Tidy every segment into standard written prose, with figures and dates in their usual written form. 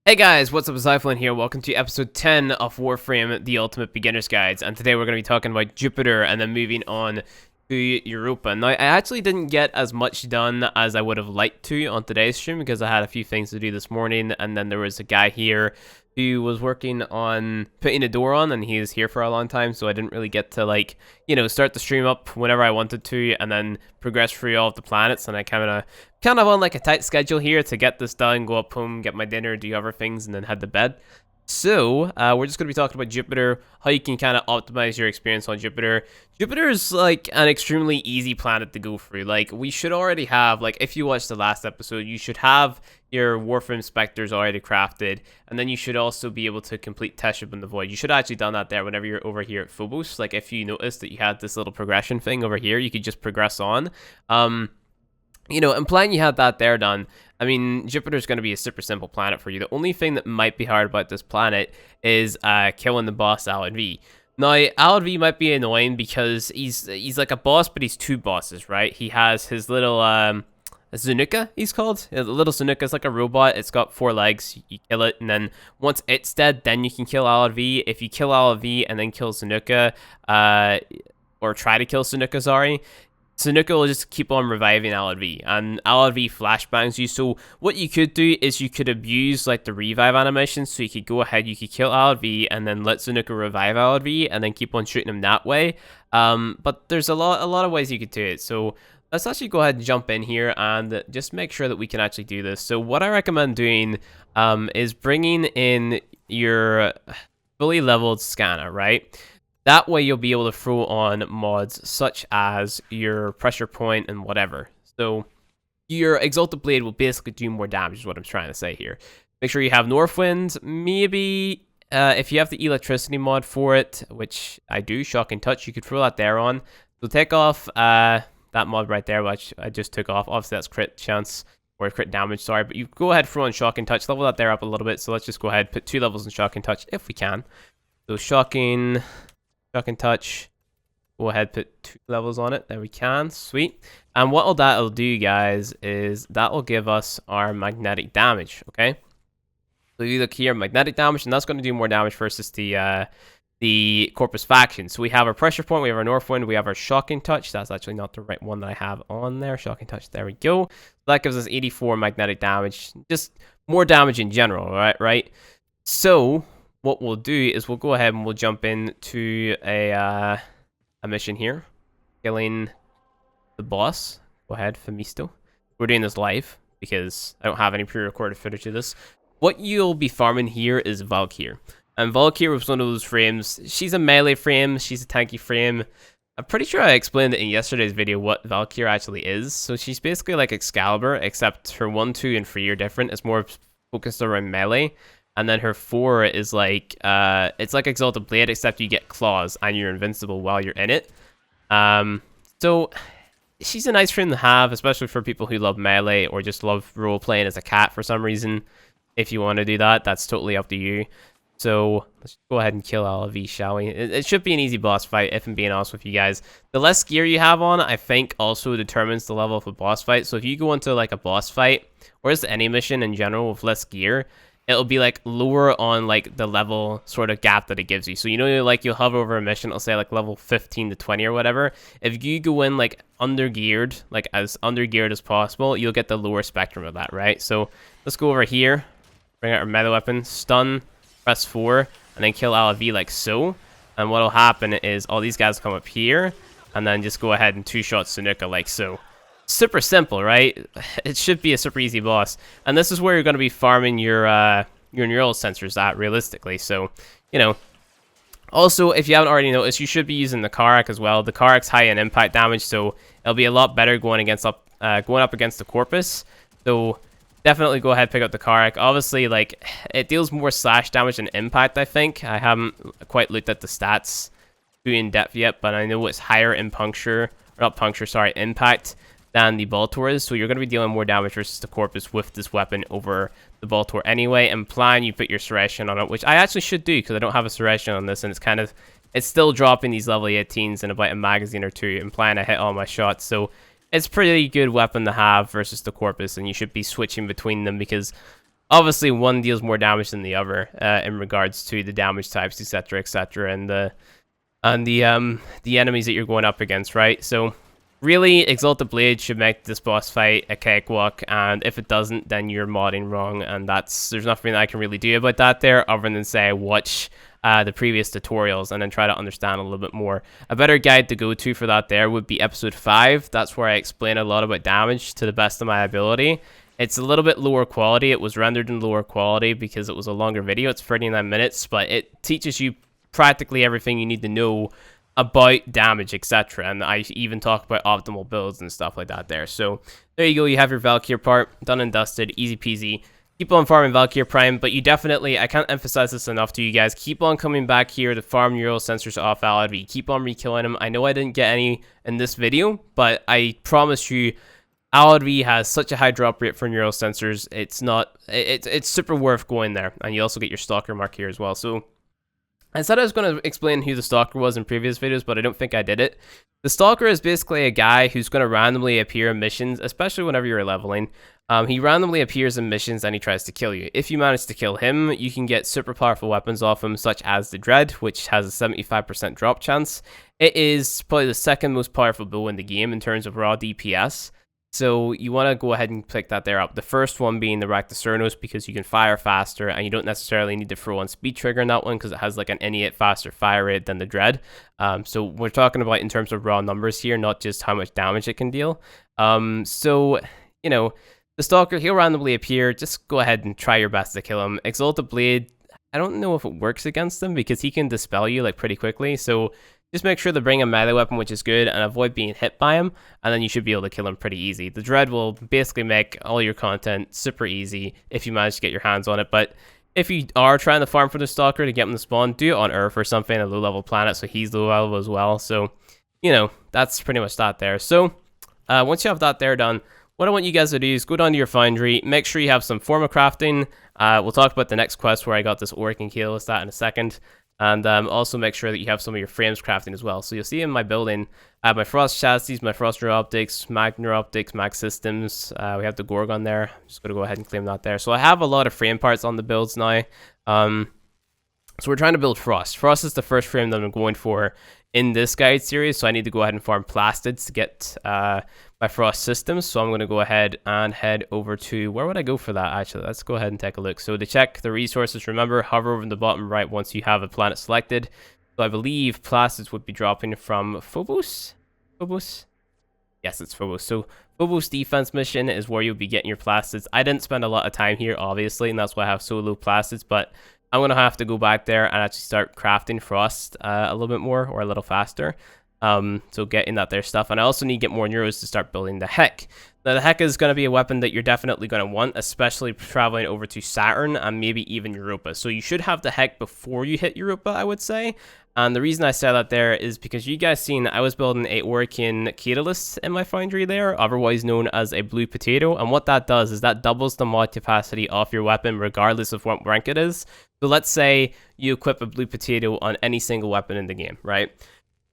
Hey guys, what's up? It's Zyphlan here. Welcome to episode 10 of Warframe, the Ultimate Beginner's Guides. And today we're going to be talking about Jupiter and then moving on to Europa. Now, I actually didn't get as much done as I would have liked to on today's stream because I had a few things to do this morning. And then there was a guy here who was working on putting a door on, and he was here for a long time. So I didn't really get to, start the stream up whenever I wanted to and then progress through all of the planets. And I kind of on like a tight schedule here to get this done, go up home, get my dinner, do other things, and then head to bed. So we're just going to be talking about Jupiter, how you can kind of optimize your experience on Jupiter. Jupiter is like an extremely easy planet to go through. Like, we should already have, like, if you watched the last episode, you should have your Warframe Spectres already crafted, and then you should also be able to complete Teshub in the Void. You should have actually done that there whenever you're over here at Phobos. Like, if you noticed that you had this little progression thing over here, you could just progress on. Implying you had that there done, I mean, Jupiter's going to be a super simple planet for you. The only thing that might be hard about this planet is killing the boss Alan-V. Now, Alan-V might be annoying because he's like a boss, but he's two bosses, right? He has his little Zanuka, he's called. The little Zanuka is like a robot. It's got 4 legs. You kill it, and then once it's dead, then you can kill Alan-V. If you kill Alan-V and then kill Zanuka, or try to kill Zanuka, sorry, Zanuka will just keep on reviving Alan-V, and Alan-V flashbangs you. So what you could do is you could abuse like the revive animation, so you could go ahead, you could kill Alan-V and then let Zanuka revive Alan-V and then keep on shooting him that way. But there's a lot of ways you could do it. So let's actually go ahead and jump in here and just make sure that we can actually do this. So what I recommend doing is bringing in your fully leveled scanner, right? That way you'll be able to throw on mods such as your pressure point and whatever. So your Exalted Blade will basically do more damage is what I'm trying to say here. Make sure you have Northwind. Maybe if you have the electricity mod for it, which I do, Shocking Touch, you could throw that there on. So take off that mod right there, which I just took off. Obviously that's crit chance or crit damage, sorry. But you go ahead, throw on Shocking Touch, level that there up a little bit. So let's just go ahead, put 2 levels in Shocking Touch if we can. So Shocking Touch, go ahead, put 2 levels on it. There we can. Sweet. And what that'll do, guys, is that will give us our magnetic damage. Okay, so you look here, magnetic damage, and that's going to do more damage versus the Corpus faction. So we have our pressure point, we have our Northwind, we have our Shocking Touch. That's actually not the right one that I have on there. Shocking Touch, there we go. So that gives us 84 magnetic damage, just more damage in general, right? So what we'll do is we'll go ahead and we'll jump into a mission here, killing the boss. Go ahead, Femisto. We're doing this live because I don't have any pre-recorded footage of this. What you'll be farming here is Valkyr. And Valkyr was one of those frames. She's a melee frame, she's a tanky frame. I'm pretty sure I explained it in yesterday's video what Valkyr actually is. So she's basically like Excalibur, except her 1, 2, and 3 are different. It's more focused around melee. And then her 4 is like, it's like Exalted Blade, except you get claws and you're invincible while you're in it. So she's a nice frame to have, especially for people who love melee or just love role-playing as a cat for some reason. If you want to do that, that's totally up to you. So let's go ahead and kill Alan-V, shall we? It should be an easy boss fight, if I'm being honest with you guys. The less gear you have on, I think, also determines the level of a boss fight. So if you go into like a boss fight, or just any mission in general with less gear, it'll be like lower on like the level sort of gap that it gives you. So like you'll hover over a mission, it'll say like level 15 to 20 or whatever. If you go in like undergeared, like as undergeared as possible, you'll get the lower spectrum of that, right? So let's go over here, bring out our melee weapon, stun, press 4, and then kill Alan-V like so. And what'll happen is all these guys come up here, and then just go ahead and 2-shot Zanuka like so. Super simple, right? It should be a super easy boss. And this is where you're going to be farming your neural sensors at, realistically. So, also, if you haven't already noticed, you should be using the Karak as well. The Karak's high in impact damage, so it'll be a lot better going up against the Corpus. So definitely go ahead and pick up the Karak. Obviously, like, it deals more slash damage than impact, I think. I haven't quite looked at the stats too in depth yet, but I know it's higher in impact than the Baltor is, so you're going to be dealing more damage versus the Corpus with this weapon over the Baltor anyway. And plan you put your Surrection on it, which I actually should do because I don't have a Surrection on this, and it's still dropping these level 18s in about a magazine or two, and plan I hit all my shots. So it's a pretty good weapon to have versus the Corpus, and you should be switching between them because Obviously, one deals more damage than the other in regards to the damage types, etc., and the enemies that you're going up against, right? So really, Exalted Blade should make this boss fight a cakewalk, and if it doesn't, then you're modding wrong, and there's nothing that I can really do about that there, other than say watch the previous tutorials and then try to understand a little bit more. A better guide to go to for that there would be episode 5. That's where I explain a lot about damage to the best of my ability. It's a little bit lower quality. It was rendered in lower quality because it was a longer video. It's 39 minutes, but it teaches you practically everything you need to know about damage, etc. And I even talk about optimal builds and stuff like that there. So there you go. You have your Valkyr part done and dusted. Easy peasy. Keep on farming Valkyr Prime, but you definitely, I can't emphasize this enough to you guys, keep on coming back here to farm neural sensors off LRV. Keep on re-killing them. I know I didn't get any in this video, but I promise you, LRV has such a high drop rate for neural sensors. It's super worth going there. And you also get your Stalker mark here as well. So I said I was going to explain who the Stalker was in previous videos, but I don't think I did it. The Stalker is basically a guy who's going to randomly appear in missions, especially whenever you're leveling. He randomly appears in missions and he tries to kill you. If you manage to kill him, you can get super powerful weapons off him, such as the Dread, which has a 75% drop chance. It is probably the second most powerful bow in the game in terms of raw DPS. So you want to go ahead and pick that there up. The first one being the Raktacernos, because you can fire faster and you don't necessarily need to throw on speed trigger in that one because it has like an innate faster fire rate than the Dread. So we're talking about in terms of raw numbers here, not just how much damage it can deal. So, you know, the Stalker, he'll randomly appear. Just go ahead and try your best to kill him. Exalted Blade, I don't know if it works against him because he can dispel you like pretty quickly. So just make sure to bring a melee weapon, which is good, and avoid being hit by him, and then you should be able to kill him pretty easy. The Dread will basically make all your content super easy if you manage to get your hands on it, but if you are trying to farm for the Stalker to get him to spawn, do it on Earth or something, a low-level planet, so he's low-level as well. So, you know, that's pretty much that there. So, once you have that there done, what I want you guys to do is go down to your foundry, make sure you have some form of crafting. We'll talk about the next quest where I got this Orc Keel list that in a second. And also make sure that you have some of your frames crafting as well. So you'll see in my building, I have my Frost chassis, my Frost neural optics, Mag neural optics, Mag systems. We have the Gorgon there. I'm just going to go ahead and claim that there. So I have a lot of frame parts on the builds now. So we're trying to build Frost. Frost is the first frame that I'm going for in this guide series. So I need to go ahead and farm plastids to get my Frost systems. So I'm going to go ahead and head over to, where would I go for that actually? Let's go ahead and take a look. So to check the resources, remember, hover over in the bottom right once you have a planet selected. So I believe plastids would be dropping from Phobos? Phobos? Yes, it's Phobos. So Phobos defense mission is where you'll be getting your plastids. I didn't spend a lot of time here, obviously, and that's why I have so low plastids, but I'm going to have to go back there and actually start crafting Frost a little bit more or a little faster. So getting that there stuff. And I also need to get more Neuros to start building the Heck. Now, the Heck is going to be a weapon that you're definitely going to want, especially traveling over to Saturn and maybe even Europa. So you should have the Heck before you hit Europa, I would say. And the reason I say that there is because you guys seen I was building a Oricane Catalyst in my foundry there, otherwise known as a blue potato. And what that does is that doubles the mod capacity of your weapon regardless of what rank it is. So let's say you equip a blue potato on any single weapon in the game, right?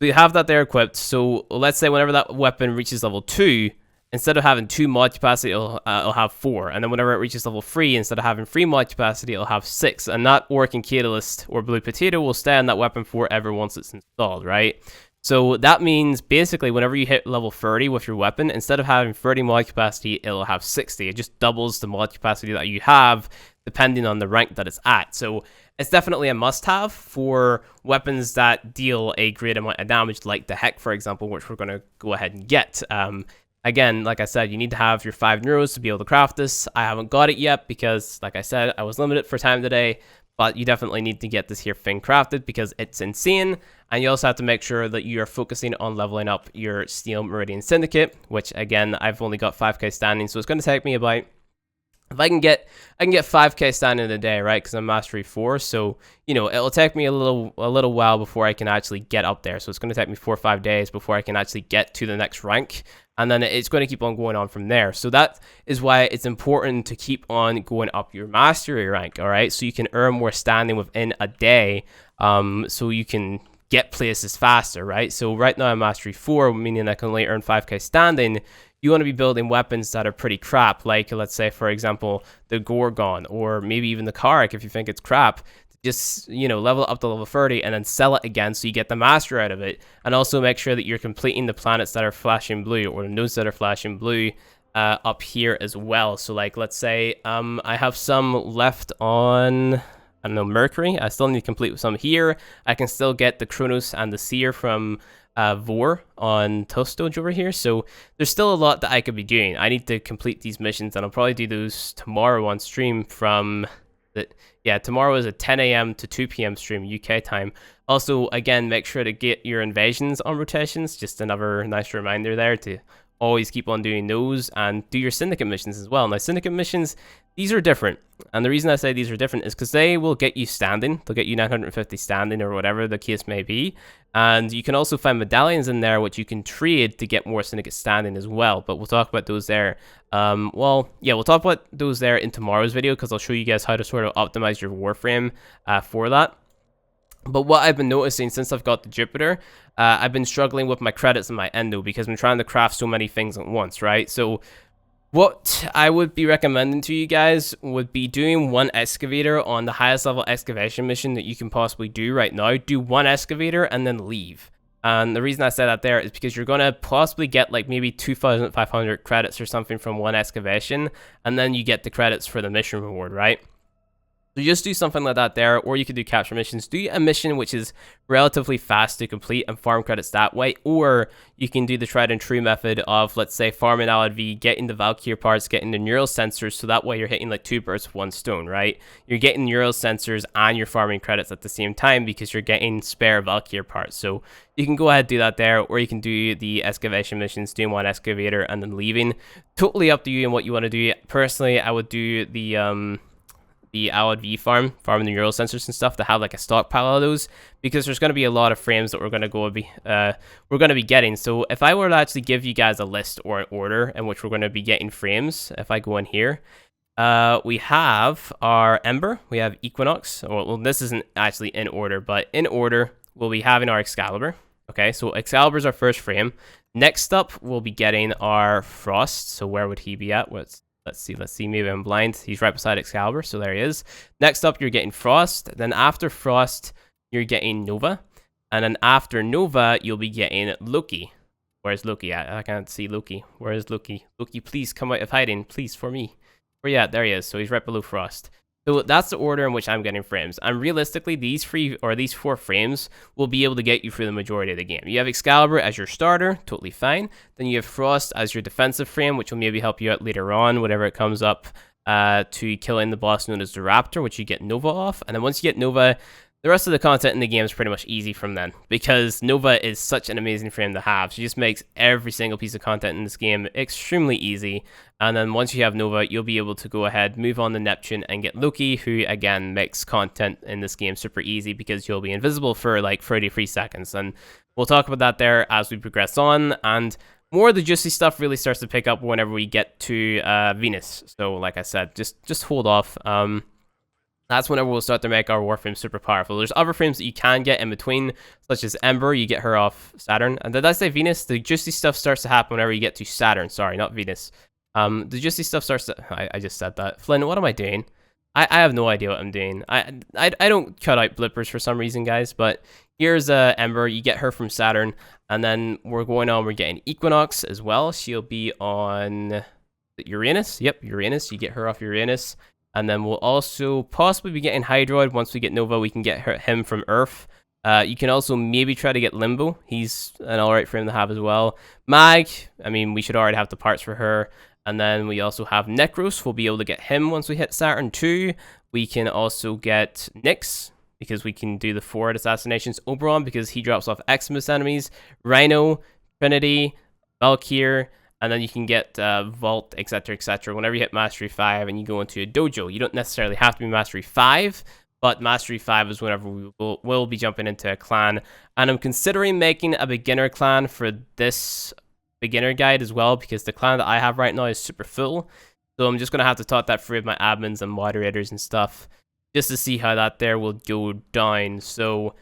So you have that there equipped. So let's say whenever that weapon reaches level 2, instead of having 2 mod capacity, it'll have 4. And then whenever it reaches level 3, instead of having 3 mod capacity, it'll have 6. And that Oricane Catalyst or blue potato will stay on that weapon forever once it's installed, right? So that means basically whenever you hit level 30 with your weapon, instead of having 30 mod capacity, it'll have 60. It just doubles the mod capacity that you have depending on the rank that it's at. So it's definitely a must-have for weapons that deal a great amount of damage, like the Heck, for example, which we're going to go ahead and get. Again, like I said, you need to have your 5 Neuros to be able to craft this. I haven't got it yet because, like I said, I was limited for time today, but you definitely need to get this here thing crafted because it's insane. And you also have to make sure that you are focusing on leveling up your Steel Meridian Syndicate, which again, I've only got 5k standing, so it's going to take me about, if I can get 5k standing in a day, right? Because I'm mastery 4, so you know it'll take me a little while before I can actually get up there. So it's going to take me 4 or 5 days before I can actually get to the next rank, and then it's going to keep on going on from there. So that is why it's important to keep on going up your mastery rank. All right, so you can earn more standing within a day, so you can get places faster, right? So right now I'm mastery 4, meaning I can only earn 5k standing. you want to be building weapons that are pretty crap, like let's say for example the Gorgon, or maybe even the Karak if you think it's crap. Just, you know, level up to level 30 and then sell it again so you get the master out of it. And also make sure that you're completing the planets that are flashing blue, or the nodes that are flashing blue, up here as well. So like, let's say I have some left on, I don't know, Mercury. I still need to complete some here. I can still get the Kronos and the Seer from Vor on Tostoge over here. So there's still a lot that I could be doing. I need to complete these missions, and I'll probably do those tomorrow on stream from... Yeah, tomorrow is a 10 a.m. to 2 p.m. stream, UK time. Also, again, make sure to get your invasions on rotations. Just another nice reminder there to always keep on doing those, and do your syndicate missions as well. Now, syndicate missions, these are different. And the reason I say these are different is because they will get you standing. They'll get you 950 standing or whatever the case may be. And you can also find medallions in there which you can trade to get more syndicate standing as well. But we'll talk about those there. Well, yeah, we'll talk about those there in tomorrow's video, because I'll show you guys how to sort of optimize your Warframe for that. But what I've been noticing since I've got the Jupiter, I've been struggling with my credits and my endo, because I'm trying to craft so many things at once, right? So what I would be recommending to you guys would be doing one excavator on the highest level excavation mission that you can possibly do right now. Do one excavator and then leave. And the reason I say that there is because you're going to possibly get like maybe 2,500 credits or something from one excavation, and then you get the credits for the mission reward, right? So just do something like that there, or you could do capture missions. Do a mission which is relatively fast to complete and farm credits that way, or you can do the tried and true method of, let's say, farming LV, getting the Valkyr parts, getting the neural sensors, so that way you're hitting like 2 birds with 1 stone, right? You're getting neural sensors and you're farming credits at the same time because you're getting spare Valkyr parts. So you can go ahead and do that there, or you can do the excavation missions, doing one excavator and then leaving. Totally up to you and what you want to do. Personally, I would do the LV farming the neural sensors and stuff, to have like a stockpile of those, because there's going to be a lot of frames that we're going to be getting. So if I were to actually give you guys a list or an order in which we're going to be getting frames, if I go in here, we have our Ember, we have Equinox. Well, this isn't actually in order, but in order we'll be having our Excalibur. Okay, so Excalibur is our first frame. Next up, we'll be getting our Frost. So where would he be at? Let's see, maybe I'm blind. He's right beside Excalibur, so there he is. Next up, you're getting Frost. Then after Frost, you're getting Nova. And then after Nova, you'll be getting Loki. Where's Loki at? I can't see Loki. Where is Loki? Loki, please come out of hiding, please, for me. Where yeah, there he is. So he's right below Frost. So that's the order in which I'm getting frames. And realistically, these 4 frames will be able to get you through the majority of the game. You have Excalibur as your starter, totally fine. Then you have Frost as your defensive frame, which will maybe help you out later on, whenever it comes up to killing the boss known as the Raptor, which you get Nova off. And then once you get Nova, the rest of the content in the game is pretty much easy from then, because Nova is such an amazing frame to have. She just makes every single piece of content in this game extremely easy. And then once you have Nova, you'll be able to go ahead, move on to Neptune, and get Loki, who again makes content in this game super easy, because you'll be invisible for like 33 seconds. And we'll talk about that there as we progress on. And more of the juicy stuff really starts to pick up whenever we get to Venus. So like I said, just hold off. That's whenever we'll start to make our Warframe super powerful. There's other frames that you can get in between, such as Ember. You get her off Saturn. And did I say Venus? The juicy stuff starts to happen whenever you get to Saturn. Sorry, not Venus. The juicy stuff starts to... I just said that. Flynn, what am I doing? I have no idea what I'm doing. I don't cut out blippers for some reason, guys. But here's Ember. You get her from Saturn. And then we're getting Equinox as well. She'll be on Uranus. Yep, Uranus. You get her off Uranus. And then we'll also possibly be getting Hydroid. Once we get Nova, we can get him from Earth. You can also maybe try to get Limbo. He's an alright frame to have as well. Mag, I mean, we should already have the parts for her. And then we also have Necros. We'll be able to get him once we hit Saturn 2. We can also get Nyx, because we can do the forward assassinations. Oberon, because he drops off Eximus enemies. Rhino, Trinity, Valkyr. And then you can get Vault, etc., etc. Whenever you hit Mastery 5 and you go into a dojo, you don't necessarily have to be Mastery 5, but Mastery 5 is whenever we will be jumping into a clan. And I'm considering making a beginner clan for this beginner guide as well, because the clan that I have right now is super full. So I'm just going to have to talk that through with my admins and moderators and stuff, just to see how that there will go down. So,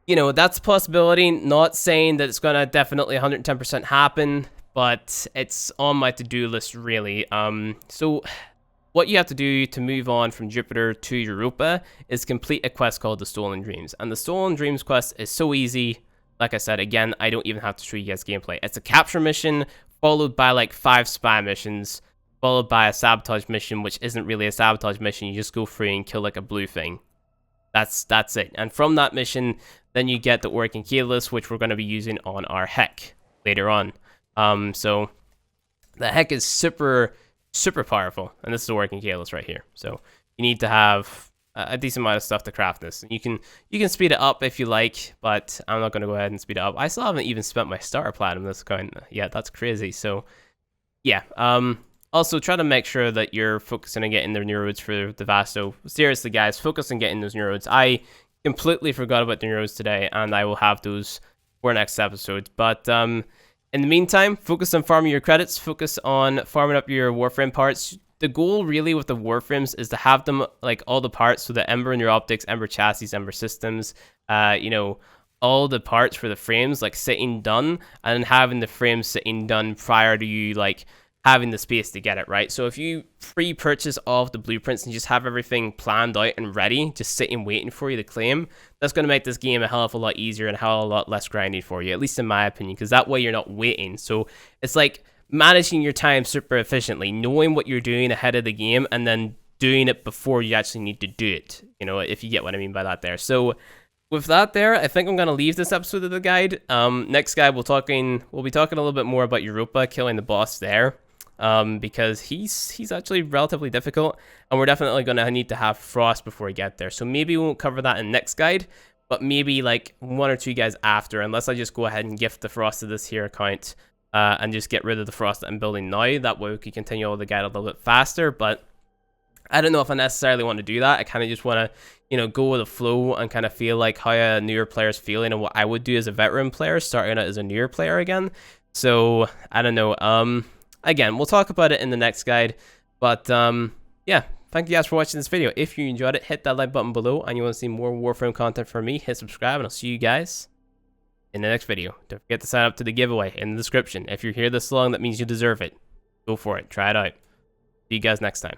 you know, that's a possibility. Not saying that it's going to definitely 110% happen, but it's on my to-do list really. So what you have to do to move on from Jupiter to Europa is complete a quest called the Stolen Dreams. And the Stolen Dreams quest is so easy. Like I said, again, I don't even have to show you guys gameplay. It's a capture mission, followed by like 5 spy missions, followed by a sabotage mission, which isn't really a sabotage mission. You just go through and kill like a blue thing. That's it. And from that mission, then you get the working catalyst, which we're going to be using on our Heck later on. So the Heck is super powerful, and this is the working catalyst right here. So you need to have a decent amount of stuff to craft this. You can speed it up if you like, but I'm not going to go ahead and speed it up. I still haven't even spent my starter platinum this kind. Yeah, that's crazy. So yeah, also try to make sure that you're focusing on getting the neurodes for the Vasto. Seriously guys, focus on getting those neurodes. I completely forgot about the neurodes today, and I will have those for next episode. But in the meantime, focus on farming your credits, focus on farming up your Warframe parts. The goal really with the Warframes is to have them, like, all the parts, so the Ember in your optics, Ember chassis, Ember systems, you know, all the parts for the frames, like, sitting done, and then having the frames sitting done prior to you, like, having the space to get it, right? So if you pre-purchase all of the blueprints and just have everything planned out and ready, just sitting waiting for you to claim, that's going to make this game a hell of a lot easier and a hell of a lot less grindy for you, at least in my opinion, because that way you're not waiting. So it's like managing your time super efficiently, knowing what you're doing ahead of the game, and then doing it before you actually need to do it, you know, if you get what I mean by that there. So with that there, I think I'm going to leave this episode of the guide. Next guide, we'll be talking a little bit more about Europa, killing the boss there. Because he's actually relatively difficult, and we're definitely going to need to have Frost before we get there. So maybe we won't cover that in next guide, but maybe like 1 or 2 guides after, unless I just go ahead and gift the Frost to this here account, and just get rid of the Frost that I'm building now. That way we can continue all the guide a little bit faster, but I don't know if I necessarily want to do that. I kind of just want to, you know, go with the flow and kind of feel like how a newer player's feeling and what I would do as a veteran player, starting out as a newer player again. So, I don't know, again, we'll talk about it in the next guide, but yeah, thank you guys for watching this video. If you enjoyed it, hit that like button below, and you want to see more Warframe content from me, hit subscribe, and I'll see you guys in the next video. Don't forget to sign up to the giveaway in the description. If you're here this long, that means you deserve it. Go for it. Try it out. See you guys next time.